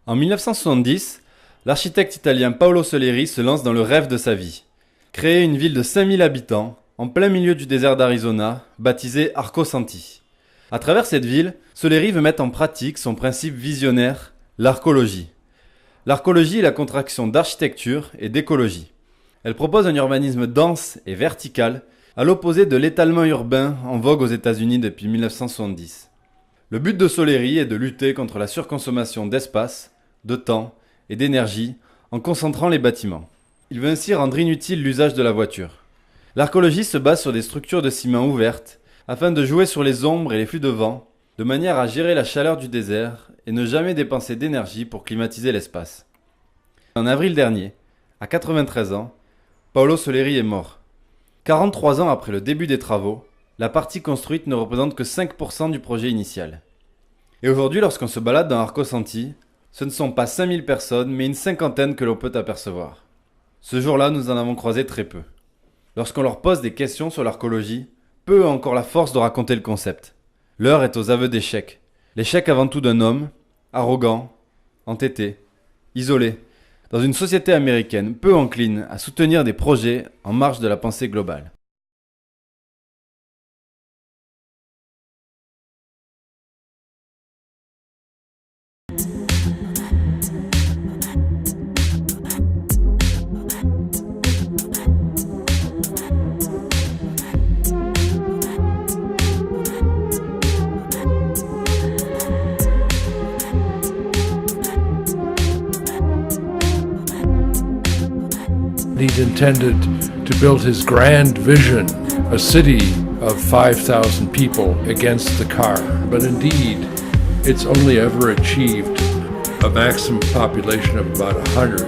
En 1970, l'architecte italien Paolo Soleri se lance dans le rêve de sa vie. Créer une ville de 5000 habitants, en plein milieu du désert d'Arizona, baptisée Arco Santi. À travers cette ville, Soleri veut mettre en pratique son principe visionnaire, l'arcologie. L'arcologie est la contraction d'architecture et d'écologie. Elle propose un urbanisme dense et vertical, à l'opposé de l'étalement urbain en vogue aux États-Unis depuis 1970. Le but de Soleri est de lutter contre la surconsommation d'espace, de temps et d'énergie en concentrant les bâtiments. Il veut ainsi rendre inutile l'usage de la voiture. L'arcologie se base sur des structures de ciment ouvertes afin de jouer sur les ombres et les flux de vent, de manière à gérer la chaleur du désert et ne jamais dépenser d'énergie pour climatiser l'espace. En avril dernier, à 93 ans, Paolo Soleri est mort. 43 ans après le début des travaux, la partie construite ne représente que 5% du projet initial. Et aujourd'hui, lorsqu'on se balade dans Arco Santi, ce ne sont pas 5000 personnes, mais une cinquantaine que l'on peut apercevoir. Ce jour-là, nous en avons croisé très peu. Lorsqu'on leur pose des questions sur l'arcologie, peu ont encore la force de raconter le concept. L'heure est aux aveux d'échec. L'échec avant tout d'un homme, arrogant, entêté, isolé, dans une société américaine peu encline à soutenir des projets en marge de la pensée globale. He'd intended to build his grand vision, a city of 5,000 people against the car. But indeed, it's only ever achieved a maximum population of about 100.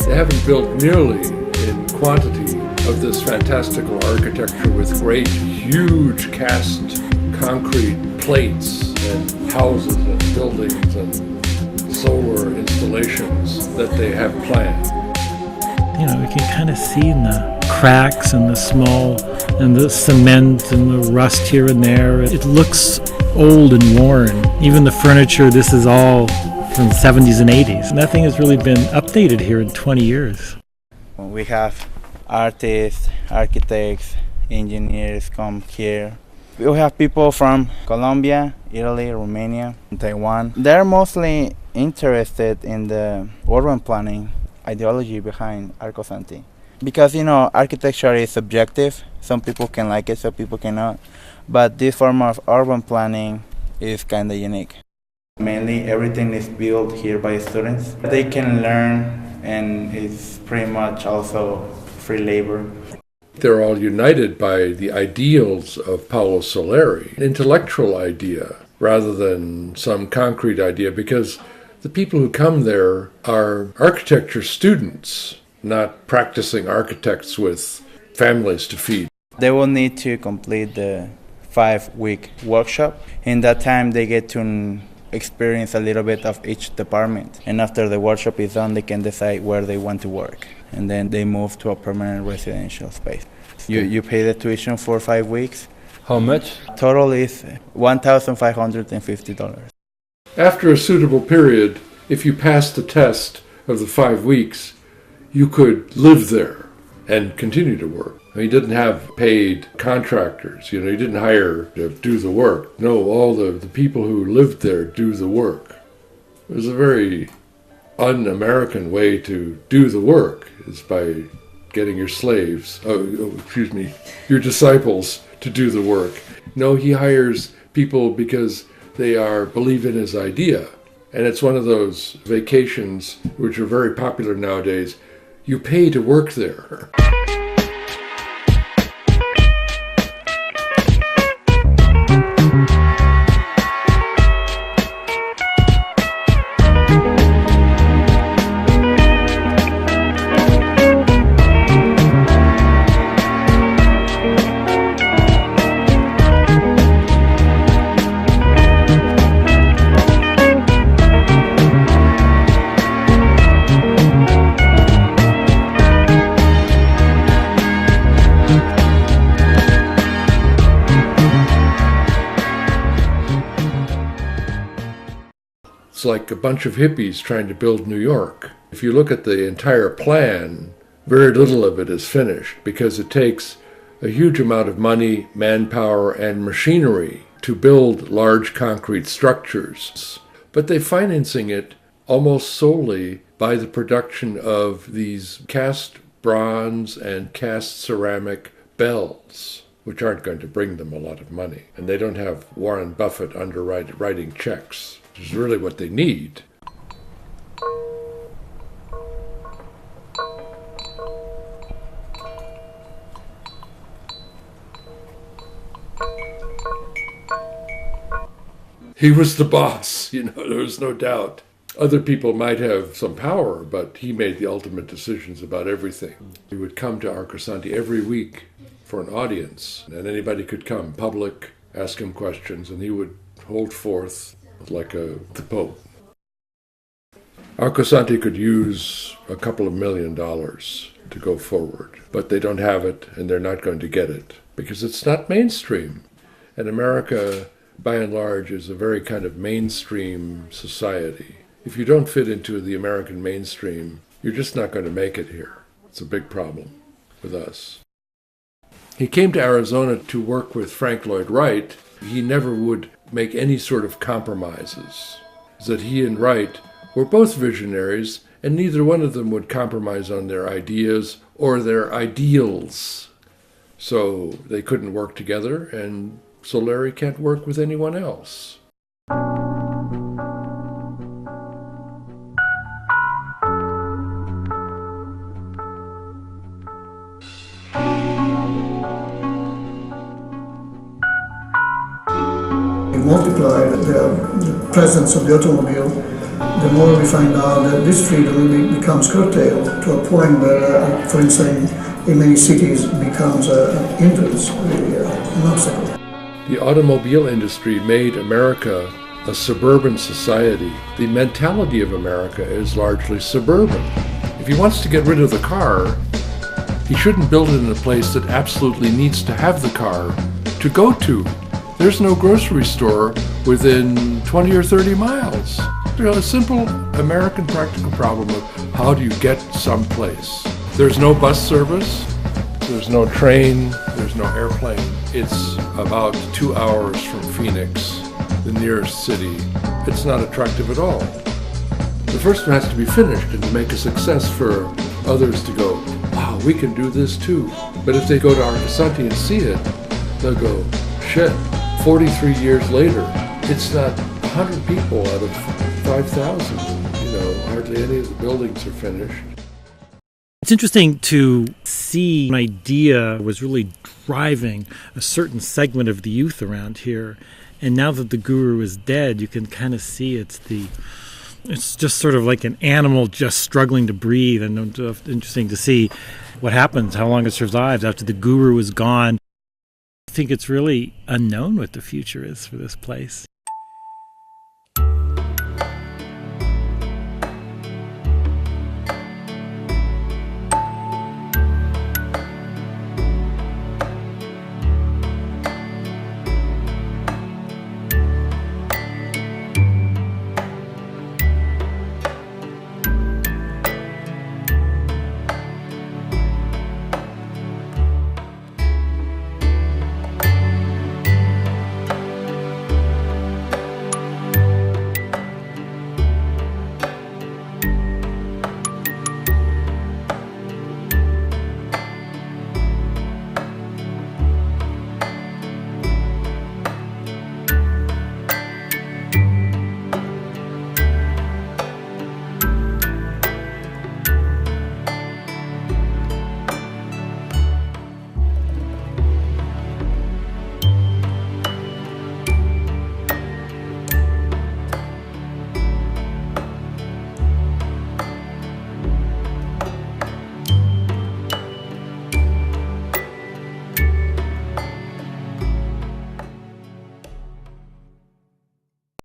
They haven't built nearly in quantity of this fantastical architecture with great, huge cast concrete plates and houses and buildings and solar installations that they have planned. You know, we can kind of see in the cracks and the cement and the rust here and there. It looks old and worn. Even the furniture, this is all from the 70s and 80s. Nothing has really been updated here in 20 years. We have artists, architects, engineers come here. We have people from Colombia, Italy, Romania, and Taiwan. They're mostly interested in the urban planning ideology behind Arco Santi. Because, you know, architecture is subjective. Some people can like it, some people cannot. But this form of urban planning is kind of unique. Mainly everything is built here by students. They can learn, and it's pretty much also free labor. They're all united by the ideals of Paolo Soleri, an intellectual idea rather than some concrete idea, because the people who come there are architecture students, not practicing architects with families to feed. They will need to complete the 5-week workshop. In that time, they get to experience a little bit of each department. And after the workshop is done, they can decide where they want to work. And then they move to a permanent residential space. You pay the tuition for 5 weeks. How much? Total is $1,550. After a suitable period, if you passed the test of the 5 weeks, you could live there and continue to work. I mean, he didn't have paid contractors, he didn't hire to do the work. No, all the people who lived there do the work. It was a very un-American way to do the work, is by getting your your disciples to do the work. No, he hires people because they believe in his idea. And it's one of those vacations which are very popular nowadays. You pay to work there. It's like a bunch of hippies trying to build New York. If you look at the entire plan, very little of it is finished because it takes a huge amount of money, manpower, and machinery to build large concrete structures. But they're financing it almost solely by the production of these cast bronze and cast ceramic bells, which aren't going to bring them a lot of money. And they don't have Warren Buffett writing checks, which is really what they need. He was the boss, there was no doubt. Other people might have some power, but he made the ultimate decisions about everything. He would come to Arcosanti every week for an audience, and anybody could come, public, ask him questions, and he would hold forth like the Pope. Arcosanti could use a couple of $1 million to go forward, but they don't have it, and they're not going to get it, because it's not mainstream. And America, by and large, is a very kind of mainstream society. If you don't fit into the American mainstream, you're just not going to make it here. It's a big problem with us. He came to Arizona to work with Frank Lloyd Wright. He never would make any sort of compromises. That he and Wright were both visionaries, and neither one of them would compromise on their ideas or their ideals. So they couldn't work together, and Soleri can't work with anyone else. Multiply the presence of the automobile, the more we find out that this freedom becomes curtailed to a point where, for instance, in many cities becomes an hindrance, really, an obstacle. The automobile industry made America a suburban society. The mentality of America is largely suburban. If he wants to get rid of the car, he shouldn't build it in a place that absolutely needs to have the car to go to. There's no grocery store within 20 or 30 miles. A simple American practical problem of how do you get someplace. There's no bus service, there's no train, there's no airplane. It's about 2 hours from Phoenix, the nearest city. It's not attractive at all. The first one has to be finished and to make a success for others to go, wow, we can do this too. But if they go to Arcosanti and see it, they'll go, shit. 43 years later, it's not 100 people out of 5,000. Hardly any of the buildings are finished. It's interesting to see an idea was really driving a certain segment of the youth around here. And now that the guru is dead, you can kind of see it's just sort of like an animal just struggling to breathe. And it's interesting to see what happens, how long it survives after the guru is gone. I think it's really unknown what the future is for this place.